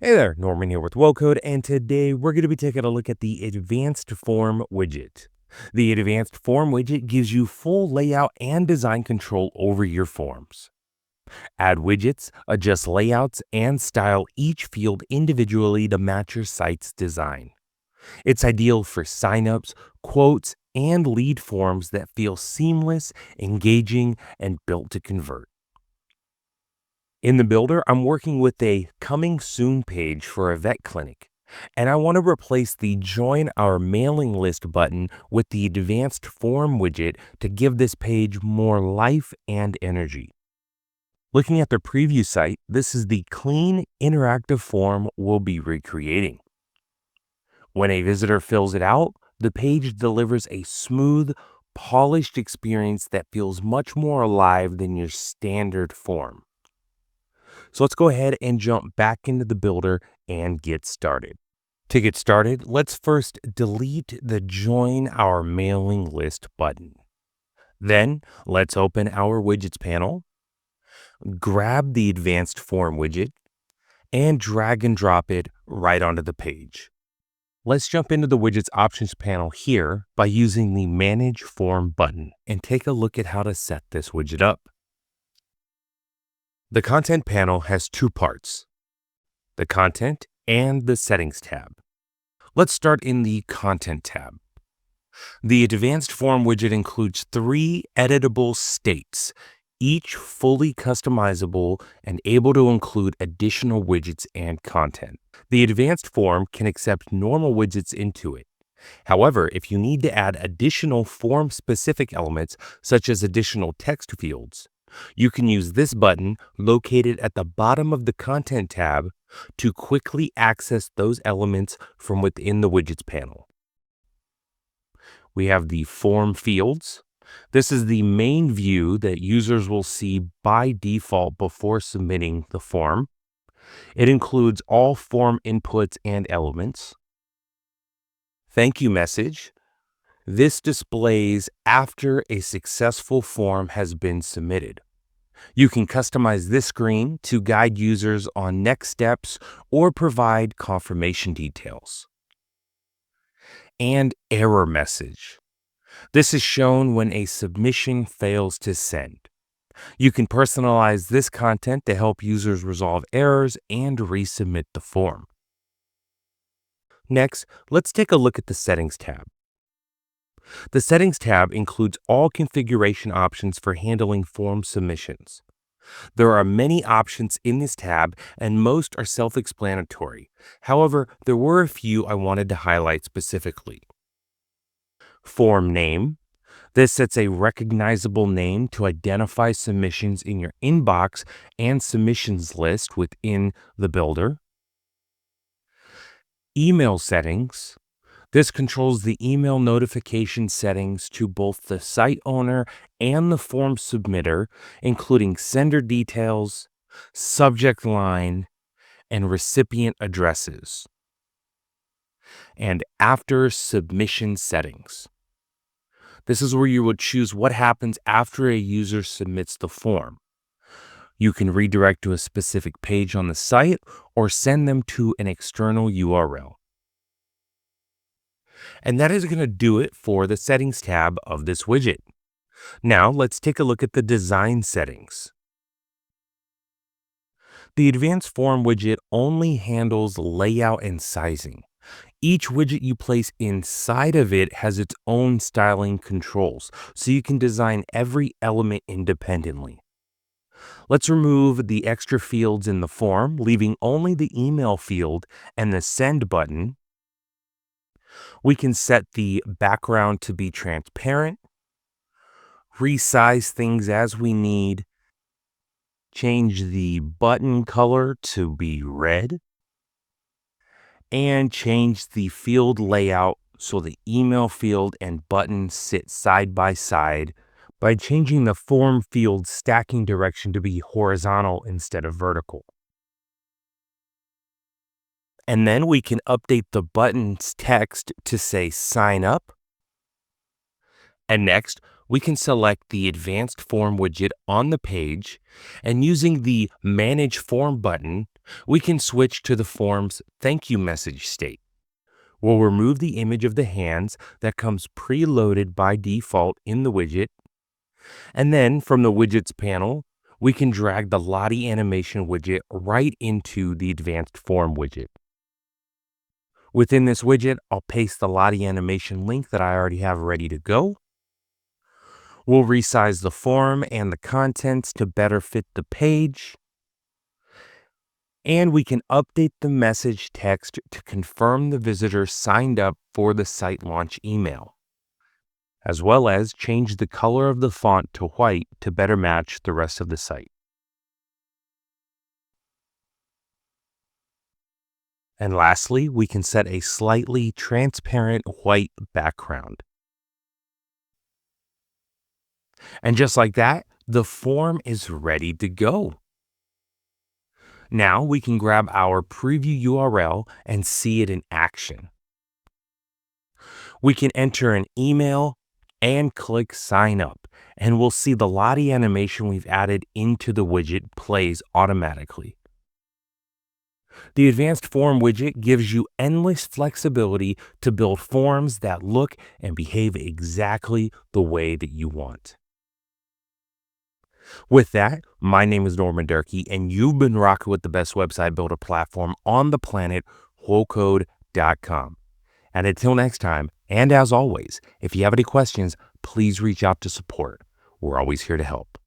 Hey there, Norman here with WellCode, and today we're going to be taking a look at the Advanced Form widget. The Advanced Form widget gives you full layout and design control over your forms. Add widgets, adjust layouts, and style each field individually to match your site's design. It's ideal for signups, quotes, and lead forms that feel seamless, engaging, and built to convert. In the builder, I'm working with a coming soon page for a vet clinic, and I want to replace the join our mailing list button with the advanced form widget to give this page more life and energy. Looking at the preview site, this is the clean, interactive form we'll be recreating. When a visitor fills it out, the page delivers a smooth, polished experience that feels much more alive than your standard form. So let's go ahead and jump back into the builder and get started. To get started, let's first delete the Join Our Mailing List button. Then let's open our Widgets panel, grab the Advanced Form widget, and drag and drop it right onto the page. Let's jump into the Widgets Options panel here by using the Manage Form button and take a look at how to set this widget up. The Content panel has two parts: the Content and the Settings tab. Let's start in the Content tab. The Advanced Form widget includes 3 editable states, each fully customizable and able to include additional widgets and content. The Advanced Form can accept normal widgets into it. However, if you need to add additional form-specific elements, such as additional text fields, you can use this button located at the bottom of the Content tab to quickly access those elements from within the Widgets panel. We have the Form fields. This is the main view that users will see by default before submitting the form. It includes all form inputs and elements. Thank you message. This displays after a successful form has been submitted. You can customize this screen to guide users on next steps or provide confirmation details. And error message. This is shown when a submission fails to send. You can personalize this content to help users resolve errors and resubmit the form. Next, let's take a look at the Settings tab. The Settings tab includes all configuration options for handling form submissions. There are many options in this tab, and most are self-explanatory. However, there were a few I wanted to highlight specifically. Form name. This sets a recognizable name to identify submissions in your inbox and submissions list within the builder. Email settings. This controls the email notification settings to both the site owner and the form submitter, including sender details, subject line, and recipient addresses. And after submission settings. This is where you would choose what happens after a user submits the form. You can redirect to a specific page on the site or send them to an external URL. And that is going to do it for the Settings tab of this widget. Now let's take a look at the design settings. The Advanced Form widget only handles layout and sizing. Each widget you place inside of it has its own styling controls, so you can design every element independently. Let's remove the extra fields in the form, leaving only the email field and the send button. We can set the background to be transparent, resize things as we need, change the button color to be red, and change the field layout so the email field and button sit side by side by changing the form field stacking direction to be horizontal instead of vertical. And then we can update the button's text to say sign up. And next, we can select the Advanced Form widget on the page, and using the Manage Form button, We can switch to the form's thank you message state. We'll remove the image of the hands that comes preloaded by default in the widget. And then from the widgets panel, we can drag the Lottie animation widget right into the advanced form widget. Within this widget, I'll paste the Lottie animation link that I already have ready to go. We'll resize the form and the contents to better fit the page. And we can update the message text to confirm the visitor signed up for the site launch email, as well as change the color of the font to white to better match the rest of the site. And lastly, we can set a slightly transparent white background. And just like that, the form is ready to go. Now we can grab our preview URL and see it in action. We can enter an email and click sign up, and we'll see the Lottie animation we've added into the widget plays automatically. The advanced form widget gives you endless flexibility to build forms that look and behave exactly the way that you want. With that, my name is Norman Durkee, and you've been rocking with the best website builder platform on the planet, WholeCode.com. And until next time, and as always, if you have any questions, please reach out to support. We're always here to help.